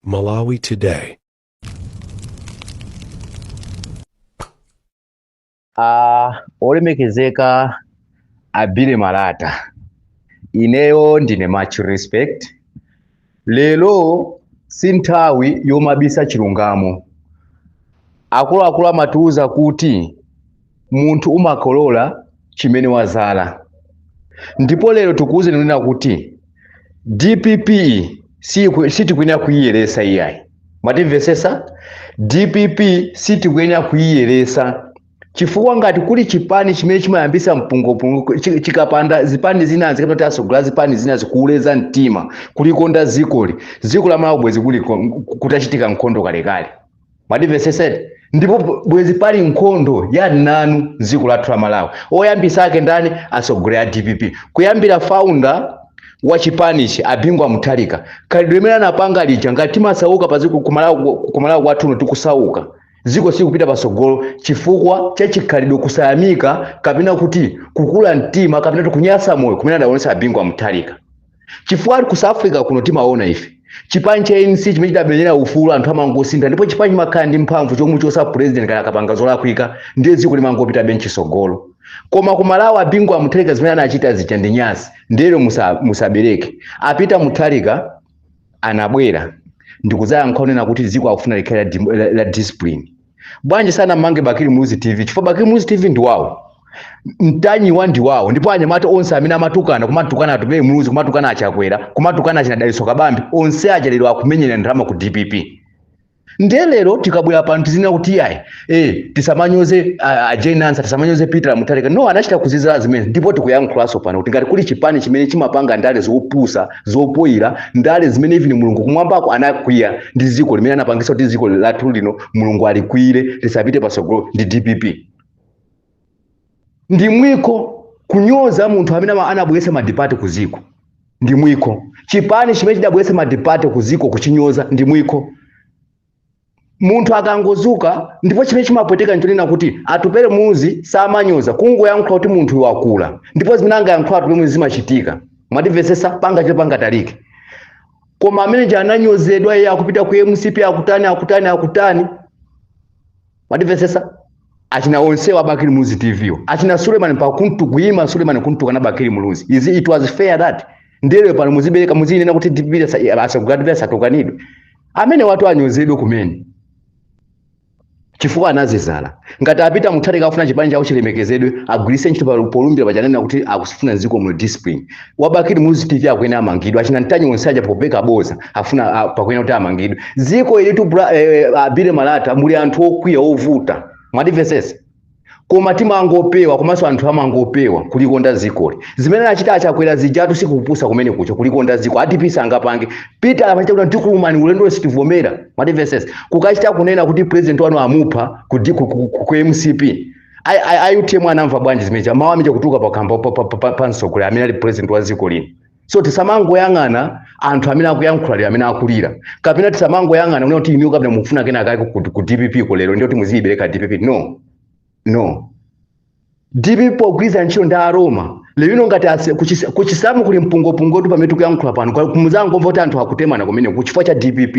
Malawi Today. Olemekezeka Abile Malata. Ineyo ndine much respect. Lelo sinthawi yomabisa chilungamo. Akuluakulu amatiuza kuti munthu umakolola chimene wazala. Ndipo lero tikuuze nena kuti DPP sitikuyenera kuyiyeresa iyayi. Matimvesesa? DPP sitikuyenera kuyiyeresa. Chifukwa ngati kuli chipani chimene chimayambisa mpungopungo chikapanda zipani zina zikapita asogolera zipani zina zikuleza mtima kulikonda zikoli ziko la Malawi bwezi kutachitika nkhondo kalekale. Matimvesesa? Ndipo bwezi pali nkhondo ya nanu ziko lathu la Malawi. Oyambisa ake ndani asogolera DPP. Kuyambira founder wa chipanichi Abingwa Mutharika khalidwe limene anapanga lija ngati timasauka paziko kumalawi kwathu tikusauka ziko sikupita pasogolo chifukwa cha chikhalidwe kusayamika kapena kuti kukula mtima kapena kunyasa moyo kumene adaonesa Abingwa Mutharika. Chifukwa ku South Africa kuno timaona ife chipani cha ANC chimene chidabenyera ufulu anthu amangosintha ndipo chipani chimakhala ndi mphamvu chomwe chosa president kana akapanga zolakwika ndiye ziko limangopita benchi sogolo. Koma ku Malawi Abingwa Mutharika zimene anachita zija ndi nyasi ndero musabereke. Apita Mutharika anabwera ndikuzayankha nena kuti ziko akufuna likhala la discipline. Bwanji sana mange Bakili Muluzi TV chifukwa Bakili Muluzi TV ndi wawo. Mtanyi wandi wawo ndipo anyamata onse amene amatukana kumatukana atubere Muluzi kumatukana achakwera kumatukana achinadaliso kabambi onse aja lero akumenyera ndrama ku DPP. Ndelero tikabwera pano tizina kuti yayi tisamanyoze Jenansa tisamanyoze Peter Mutharika no anachita kuzizira zimene ndipo tikuyankhulaso pano kuti ngati kuli chipani chimene chimapanga ndale zopusa zopoira ndale zimene even Mulungu kumwambako anakwiya ndi ziko limene anapangisa kuti ziko lathu lino Mulungu alikwire lisapite pasogolo ndi DPP. Ndi mwiko kunyoza munthu amene anabwesa madipati kuziko. Ndi mwiko chipani chimene chidabwesa madipati kuziko kuchinyoza ndi mwiko. Munthu akangozuka ndipo chimene chimapweteka nchonena kuti atupere Muluzi samanyoza kungoyankhula kuti munthu wakula ndipo zimene angayankhula atupere Muluzi zimachitika. Mwatimvesesa panga chile panga talike. Koma amene ananyozedwa iye akupita ku MCP akutani. Mwatimvesesa? Achina onse wa Bakili Muluzi TV. Achina Suleiman pa kuntu kuima Suleiman kuntu kana Bakili Muluzi. It was fair that. Ndelo pano muzibereka muzinena kuti DPP asagradwe satokanidwe. Amene watu anyozedwe kumene. Chifukwa anazizala. Ngati apita Mutharika afuna chipani chawo chilemekezedwe agwirise ntchito pa polumbira pajanena kuti akusifuna ziko mu discipline. Wa Bakili Muluzi TV akwena amangidwe achina ntanyi onse aja popeka boza afuna pakwena kuti amangidwe. Ziko ili tu Abile Malata muli anthu okwiya ovuta. Mwatimvesesa? Koma timangopewa komanso anthu amangopewa kulikonda zikoli. Zimene achita achakwera zijatu sikupusa kumene kucho kulikonda ziko. Atipisa angapange. Peter amachita kuti ndikulumani ulendo sitivomera. Mwatimvesesa? Kukachita kunena kuti president wanu amupha ku MCP. Ayutie mwana amva bwanji zimeja mawa amija kutuka pakamba pansogole amene ali president wa ziko lino. So tisamangoyang'ana anthu amene akuyankhula amene akulira. Kapena tisamangoyang'ana kunena kuti inu kapena mufuna kena akake ku DPP ko lero ndio timuzibereka DPP. No. DPP pogwiza ntchito nda Aroma. Lero ngati kuchisamu kuli mpungopungo tu pamene tikuyankhula pano. Kumuzango mvota anthu akutemana kumene kuchifukwa cha DPP.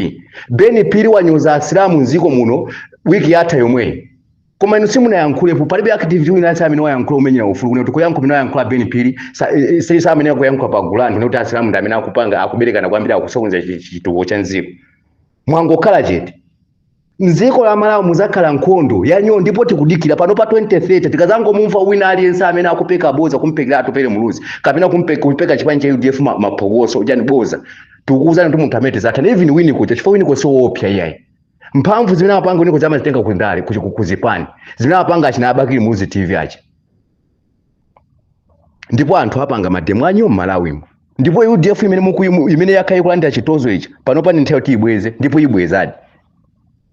Beni Pili wanyoza asilamu nziko muno wiki yatha yomwe. Koma inu simunayankhulepo palibe active wina amene wayankhula umenyera ufulu kuno tikuyankho mino yayankhula Beni Pili sasa amene akuyankhula pa Gulandi kuti asilamu ndamene akupanga akuberekana kwambiri akusonza chituko cha nziko. Mwangokhala chete. Nziko la Malawi muzakhala nkhondo yanyo ndipo tikudikira pano pa 2030 tikazangomumva wina aliyense amene akupeka boza kumpekera atupere Muluzi kapena kumpeka chipani cha UDF maphokoso ujani boza tikuzana kuti munthu amete zatha even wini kucha chifukwa wini so opya iyayi. Mphamvu zimene apanga wini kuchama zitenga kundale kuzipani zimene apanga achina Bakili Muluzi TV acha. Ndipo anthu apanga mademo anyo Malawi. Ndipo UDF imene yakhaye kulandira chitozo ichi pano pani nthawi kuti ibweze ndipo ibwezadi.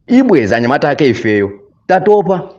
Ibweza anyamata ake ifeyo tatopa.